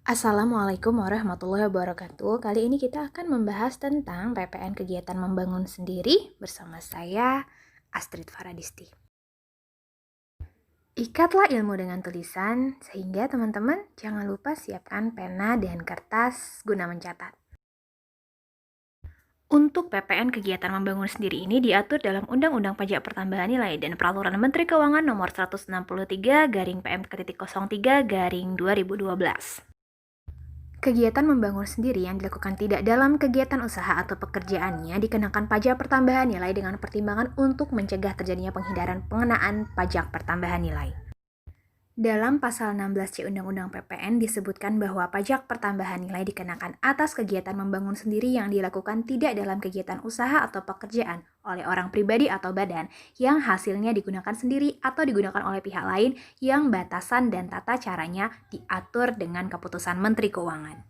Assalamualaikum warahmatullahi wabarakatuh. Kali ini kita akan membahas tentang PPN kegiatan membangun sendiri bersama saya, Astrid Faradisti. Ikatlah ilmu dengan tulisan, sehingga teman-teman jangan lupa siapkan pena dan kertas guna mencatat. Untuk PPN kegiatan membangun sendiri ini diatur dalam Undang-Undang Pajak Pertambahan Nilai dan Peraturan Menteri Keuangan Nomor 163/PM-03/2012. Kegiatan membangun sendiri yang dilakukan tidak dalam kegiatan usaha atau pekerjaannya dikenakan pajak pertambahan nilai dengan pertimbangan untuk mencegah terjadinya penghindaran pengenaan pajak pertambahan nilai. Dalam pasal 16C Undang-Undang PPN disebutkan bahwa pajak pertambahan nilai dikenakan atas kegiatan membangun sendiri yang dilakukan tidak dalam kegiatan usaha atau pekerjaan oleh orang pribadi atau badan yang hasilnya digunakan sendiri atau digunakan oleh pihak lain yang batasan dan tata caranya diatur dengan keputusan Menteri Keuangan.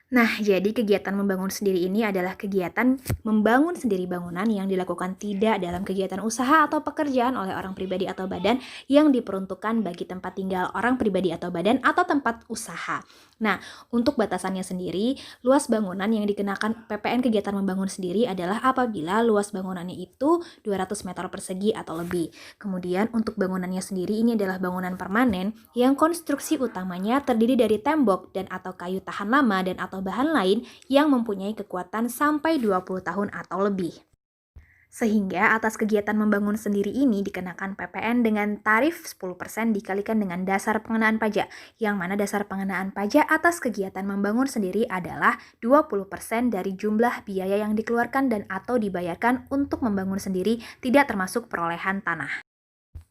Nah, jadi kegiatan membangun sendiri ini adalah kegiatan membangun sendiri bangunan yang dilakukan tidak dalam kegiatan usaha atau pekerjaan oleh orang pribadi atau badan yang diperuntukkan bagi tempat tinggal orang pribadi atau badan atau tempat usaha. Nah, untuk batasannya sendiri, luas bangunan yang dikenakan PPN kegiatan membangun sendiri adalah apabila luas bangunannya itu 200 meter persegi atau lebih. Kemudian untuk bangunannya sendiri ini adalah bangunan permanen yang konstruksi utamanya terdiri dari tembok dan atau kayu tahan lama dan atau bahan lain yang mempunyai kekuatan sampai 20 tahun atau lebih. Sehingga atas kegiatan membangun sendiri ini dikenakan PPN dengan tarif 10% dikalikan dengan dasar pengenaan pajak, yang mana dasar pengenaan pajak atas kegiatan membangun sendiri adalah 20% dari jumlah biaya yang dikeluarkan dan atau dibayarkan untuk membangun sendiri tidak termasuk perolehan tanah.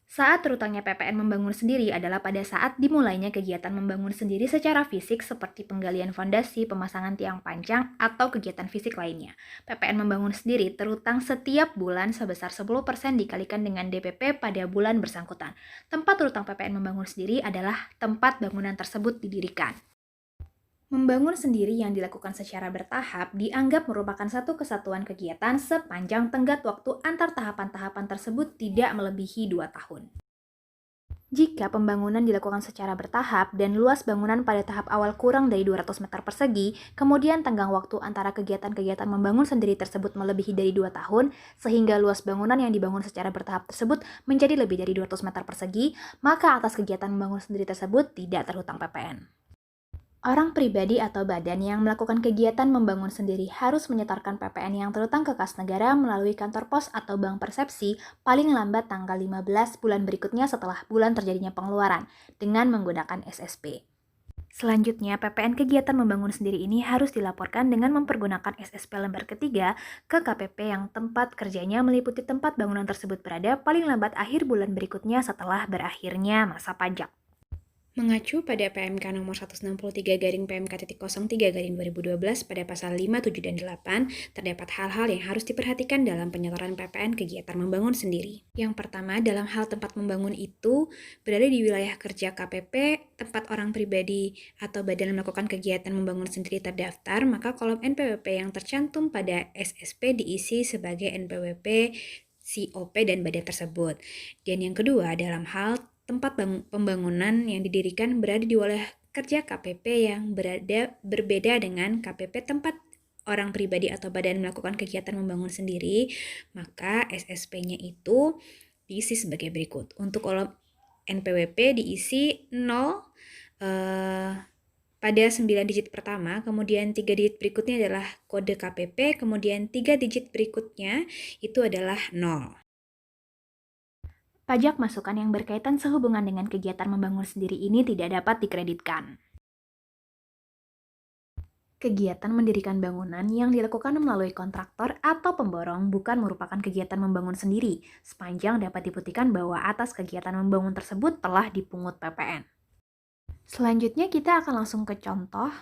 Saat terutangnya PPN membangun sendiri adalah pada saat dimulainya kegiatan membangun sendiri secara fisik seperti penggalian fondasi, pemasangan tiang pancang, atau kegiatan fisik lainnya. PPN membangun sendiri terutang setiap bulan sebesar 10% dikalikan dengan DPP pada bulan bersangkutan. Tempat terutang PPN membangun sendiri adalah tempat bangunan tersebut didirikan. Membangun sendiri yang dilakukan secara bertahap dianggap merupakan satu kesatuan kegiatan sepanjang tenggat waktu antar tahapan-tahapan tersebut tidak melebihi 2 tahun. Jika pembangunan dilakukan secara bertahap dan luas bangunan pada tahap awal kurang dari 200 meter persegi, kemudian tenggang waktu antara kegiatan-kegiatan membangun sendiri tersebut melebihi dari 2 tahun, sehingga luas bangunan yang dibangun secara bertahap tersebut menjadi lebih dari 200 meter persegi, maka atas kegiatan membangun sendiri tersebut tidak terhutang PPN. Orang pribadi atau badan yang melakukan kegiatan membangun sendiri harus menyetorkan PPN yang terutang ke kas negara melalui kantor pos atau bank persepsi paling lambat tanggal 15 bulan berikutnya setelah bulan terjadinya pengeluaran dengan menggunakan SSP. Selanjutnya, PPN kegiatan membangun sendiri ini harus dilaporkan dengan mempergunakan SSP lembar ketiga ke KPP yang tempat kerjanya meliputi tempat bangunan tersebut berada paling lambat akhir bulan berikutnya setelah berakhirnya masa pajak. Mengacu pada PMK nomor 163/PMK.03/2012 pada pasal 5, 7, dan 8, terdapat hal-hal yang harus diperhatikan dalam penyetoran PPN kegiatan membangun sendiri. Yang pertama, dalam hal tempat membangun itu berada di wilayah kerja KPP, tempat orang pribadi atau badan melakukan kegiatan membangun sendiri terdaftar, maka kolom NPWP yang tercantum pada SSP diisi sebagai NPWP, COP, dan badan tersebut. Dan yang kedua, dalam hal tempat pembangunan yang didirikan berada di wilayah kerja KPP yang berbeda dengan KPP tempat orang pribadi atau badan melakukan kegiatan membangun sendiri, maka SSP-nya itu diisi sebagai berikut. Untuk kolom NPWP diisi 0 pada 9 digit pertama, kemudian 3 digit berikutnya adalah kode KPP, kemudian 3 digit berikutnya itu adalah 0. Pajak masukan yang berkaitan sehubungan dengan kegiatan membangun sendiri ini tidak dapat dikreditkan. Kegiatan mendirikan bangunan yang dilakukan melalui kontraktor atau pemborong bukan merupakan kegiatan membangun sendiri, sepanjang dapat dibuktikan bahwa atas kegiatan membangun tersebut telah dipungut PPN. Selanjutnya kita akan langsung ke contoh.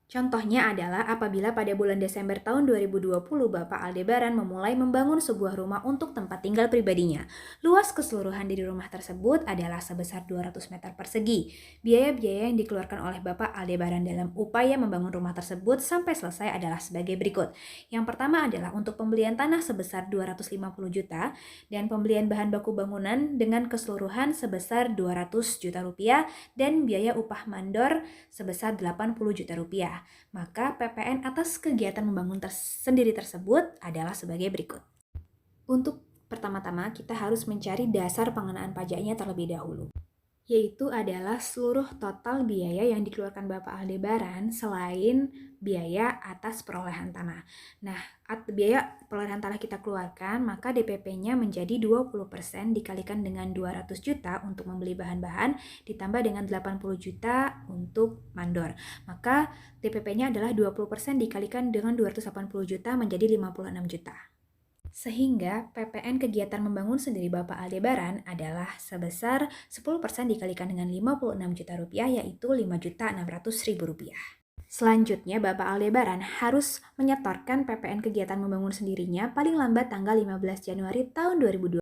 Contohnya adalah apabila pada bulan Desember tahun 2020 Bapak Aldebaran memulai membangun sebuah rumah untuk tempat tinggal pribadinya. Luas keseluruhan dari rumah tersebut adalah sebesar 200 meter persegi. Biaya-biaya yang dikeluarkan oleh Bapak Aldebaran dalam upaya membangun rumah tersebut sampai selesai adalah sebagai berikut. Yang pertama adalah untuk pembelian tanah sebesar 250 juta dan pembelian bahan baku bangunan dengan keseluruhan sebesar 200 juta rupiah dan biaya upah mandor sebesar 80 juta rupiah. Maka PPN atas kegiatan membangun sendiri tersebut adalah sebagai berikut. Untuk pertama-tama kita harus mencari dasar pengenaan pajaknya terlebih dahulu, yaitu adalah seluruh total biaya yang dikeluarkan Bapak Aldebaran selain biaya atas perolehan tanah. Nah, biaya perolehan tanah kita keluarkan, maka DPP-nya menjadi 20% dikalikan dengan 200 juta untuk membeli bahan-bahan, ditambah dengan 80 juta untuk mandor. Maka DPP-nya adalah 20% dikalikan dengan 280 juta menjadi 56 juta. Sehingga PPN kegiatan membangun sendiri Bapak Aldebaran adalah sebesar 10% dikalikan dengan 56 juta rupiah, yaitu 5.600.000 rupiah. Selanjutnya, Bapak Aldebaran harus menyetorkan PPN kegiatan membangun sendirinya paling lambat tanggal 15 Januari tahun 2020.